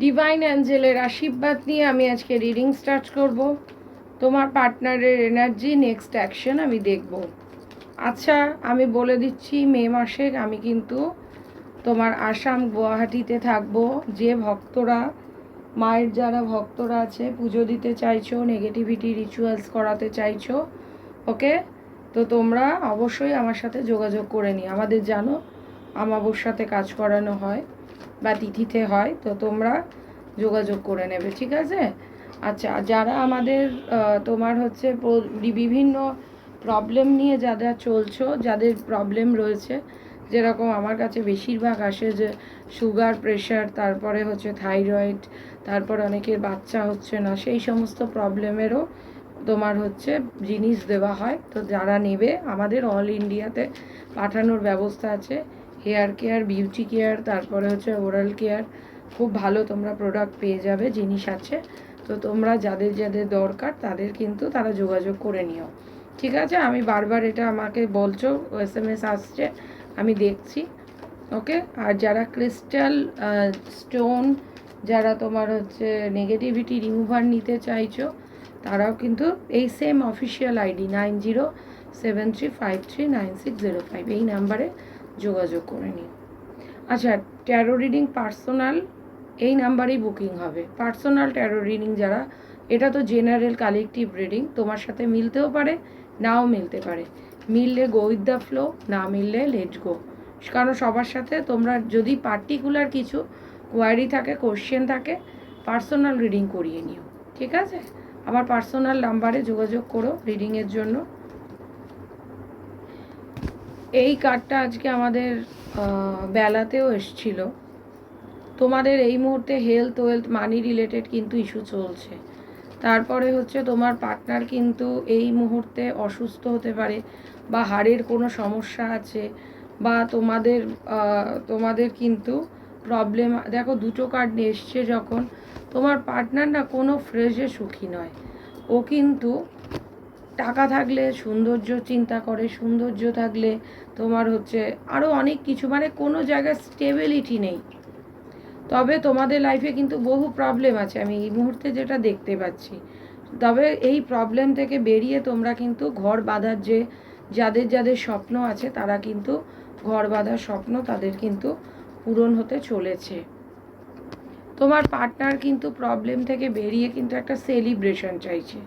Divine অ্যাঞ্জেলের আশীর্বাদ নিয়ে আমি আজকে রিডিং স্টার্ট করব। তোমার পার্টনারের এনার্জি, নেক্সট অ্যাকশন আমি দেখব। আচ্ছা, আমি বলে দিচ্ছি, মে মাসে আমি কিন্তু তোমার আসাম গুয়াহাটিতে থাকবো। যে ভক্তরা, মায়ের যারা ভক্তরা আছে, পুজো দিতে চাইছো, নেগেটিভিটি রিচুয়ালস করাতে চাইছো, ওকে, তো তোমরা অবশ্যই আমার সাথে যোগাযোগ করে নিও। আমাদের জানো আমাবস্যাতে কাজ করানো হয় বা তিথিতে হয়, তো তোমরা যোগাযোগ করে নেবে, ঠিক আছে? আচ্ছা, যারা আমাদের তোমার হচ্ছে বিভিন্ন প্রবলেম নিয়ে যারা চলছো, যাদের প্রবলেম রয়েছে, যেরকম আমার কাছে বেশিরভাগ আসে যে সুগার, প্রেশার, তারপরে হচ্ছে থাইরয়েড, তারপর অনেকের বাচ্চা হচ্ছে না, সেই সমস্ত প্রবলেমেরও তোমার হচ্ছে জিনিস দেওয়া হয়। তো যারা নেবে, আমাদের অল ইন্ডিয়াতে পাঠানোর ব্যবস্থা আছে। হেয়ার কেয়ার, বিউটি কেয়ার, তারপরে হচ্ছে ওরাল কেয়ার, খুব ভালো তোমরা প্রোডাক্ট পেয়ে যাবে, জিনিস আছে। তো তোমরা যাদের যাদের দরকার তাদের কিন্তু তারা যোগাযোগ করে নিও, ঠিক আছে? আমি বারবার এটা আমাকে বলছো, SMS আসছে, আমি দেখছি, ওকে। আর যারা ক্রিস্টাল স্টোন, যারা তোমার হচ্ছে নেগেটিভিটি রিমুভার নিতে চাইছো, তারাও কিন্তু এই সেম অফিসিয়াল আইডি 9073539605 এই নাম্বারে যোগাযোগ করে নিও। আচ্ছা, ট্যারো রিডিং পার্সোনাল এই নাম্বারেই বুকিং হবে। পার্সোনাল ট্যারো রিডিং যারা, এটা তো জেনারেল কালেকটিভ রিডিং, তোমার সাথে মিলতেও পারে, নাও মিলতে পারে। মিললে গো উইথ দ্য ফ্লো, না মিললে লেট গো। কারণ সবার সাথে তোমরা যদি পার্টিকুলার কিছু কোয়ারি থাকে, কোশ্চেন থাকে, পার্সোনাল রিডিং করিয়ে নিও, ঠিক আছে? আমার পার্সোনাল নাম্বারে যোগাযোগ করো রিডিংয়ের জন্য। এই কার্ডটা আজকে আমাদের বেলাতেও এসছিল। তোমাদের এই মুহূর্তে হেলথ, ওয়েলথ, মানি রিলেটেড কিন্তু ইস্যু চলছে। তারপরে হচ্ছে তোমার পার্টনার কিন্তু এই মুহূর্তে অসুস্থ হতে পারে, বা হাড়ের কোনো সমস্যা আছে, বা তোমাদের কিন্তু প্রবলেম। দেখো, দুটো কার্ড নিয়ে এসছে যখন, তোমার পার্টনার না কোনো ফ্রেজে সুখী নয়। ও কিন্তু টাকা থাকলে সৌন্দর্য চিন্তা করে, সৌন্দর্য থাকলে তোমার হচ্ছে আরও অনেক কিছু, মানে কোনো জায়গায় স্টেবিলিটি নেই। তবে তোমাদের লাইফে কিন্তু বহু প্রবলেম আছে, আমি এই মুহূর্তে যেটা দেখতে পাচ্ছি। তবে এই প্রবলেম থেকে বেরিয়ে তোমরা কিন্তু ঘর বাঁধার যাদের যাদের স্বপ্ন আছে, তারা কিন্তু ঘর বাঁধার স্বপ্ন তাদের কিন্তু পূরণ হতে চলেছে। তোমার পার্টনার কিন্তু প্রবলেম থেকে বেরিয়ে কিন্তু একটা সেলিব্রেশন চাইছে।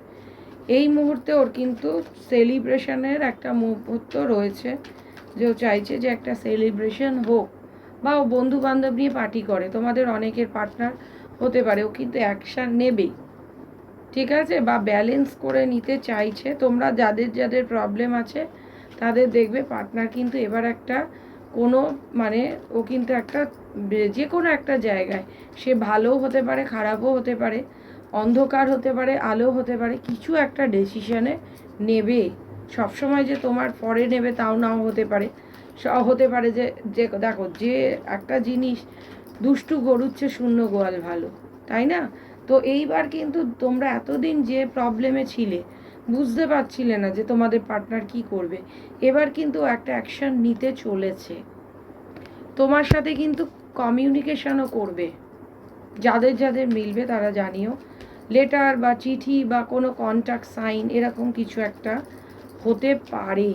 এই মুহূর্তে ওর কিন্তু সেলিব্রেশনের একটা মুহূর্ত রয়েছে, যে ও চাইছে যে একটা সেলিব্রেশন হোক, বা ও বন্ধু বান্ধব নিয়ে পার্টি করে। তোমাদের অনেকের পার্টনার হতে পারে, ও কিন্তু অ্যাকশান নেবেই, ঠিক আছে? বা ব্যালেন্স করে নিতে চাইছে। তোমরা যাদের যাদের প্রবলেম আছে, তাদের দেখবে পার্টনার কিন্তু এবার একটা কোনো, মানে ও কিন্তু একটা যে কোনো একটা জায়গায়, সে ভালোও হতে পারে, খারাপও হতে পারে, অন্ধকার হতে পারে, আলো হতে পারে, কিছু একটা ডিসিশনে নেবে। সবসময় যে তোমার পরে নেবে তাও নাও হতে পারে। হতে পারে যে যে দেখো, যে একটা জিনিস, দুষ্টু গরুর চেয়ে শূন্য গোয়াল ভালো, তাই না? তো এইবার কিন্তু তোমরা এতদিন যে প্রবলেমে ছিলে, বুঝতে পারছিলে না যে তোমাদের পার্টনার কি করবে, এবার কিন্তু একটা অ্যাকশন নিতে চলেছে। তোমার সাথে কিন্তু কমিউনিকেশনও করবে। যাদের যাদের মিলবে তারা জানিও, লেটার বা চিঠি বা কোনো কন্ট্যাক্ট সাইন, এরকম কিছু একটা হতে পারে।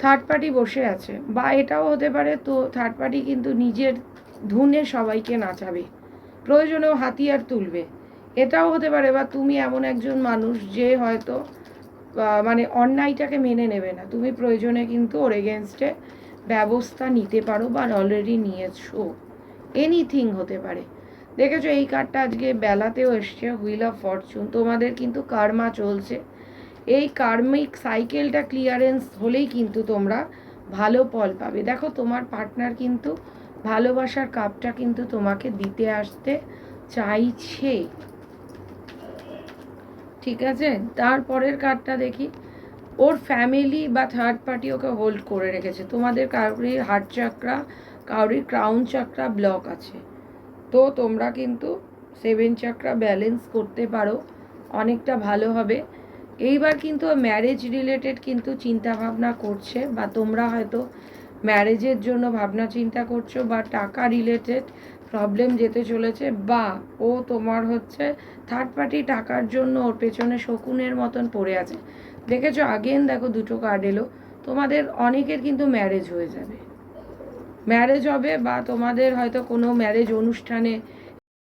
থার্ড পার্টি বসে আছে, বা এটাও হতে পারে তো থার্ড পার্টি কিন্তু নিজের ধুনে সবাইকে নাচাবে, প্রয়োজনেও হাতিয়ার তুলবে, এটাও হতে পারে। বা তুমি এমন একজন মানুষ যে হয়তো মানে অন্যায়টাকে মেনে নেবে না, তুমি প্রয়োজনে কিন্তু ওর এগেনস্টে ব্যবস্থা নিতে পারো, বা অলরেডি নিয়েছো, এনিথিং হতে পারে। দেখেছো, এই কার্ডটা আজকে বেলাতেও এসছে, হুইল অফ ফরচুন। তোমাদের কিন্তু কার্মা চলছে, এই কার্মিক সাইকেলটা ক্লিয়ারেন্স হলেই কিন্তু তোমরা ভালো ফল পাবে। দেখো, তোমার পার্টনার কিন্তু ভালোবাসার কাপটা কিন্তু তোমাকে দিতে আসতে চাইছে, ঠিক আছে? তারপরের কার্ডটা দেখি, ওর ফ্যামিলি বা থার্ড পার্টি ওকে হোল্ড করে রেখেছে। তোমাদের কারোরির হার্ট চাকরা, কারোরির ক্রাউন চাকরা ব্লক আছে, তো তোমরা কিন্তু 7 চাকরা ব্যালেন্স করতে পারো, অনেকটা ভালো হবে। এইবার কিন্তু ম্যারেজ রিলেটেড কিন্তু চিন্তা ভাবনা করছে, বা তোমরা হয়তো ম্যারেজের জন্য ভাবনা চিন্তা করছো, বা টাকা রিলেটেড প্রবলেম যেতে চলেছে, বা ও তোমার হচ্ছে থার্ড পার্টি টাকার জন্য ওর পেছনে শকুনের মতন পড়ে আছে। দেখেছো আগেন দেখো দুটো কার্ড এলো, তোমাদের অনেকের কিন্তু ম্যারেজ হয়ে যাবে, ম্যারেজ হবে, বা তোমাদের হয়তো কোনো ম্যারেজ অনুষ্ঠানে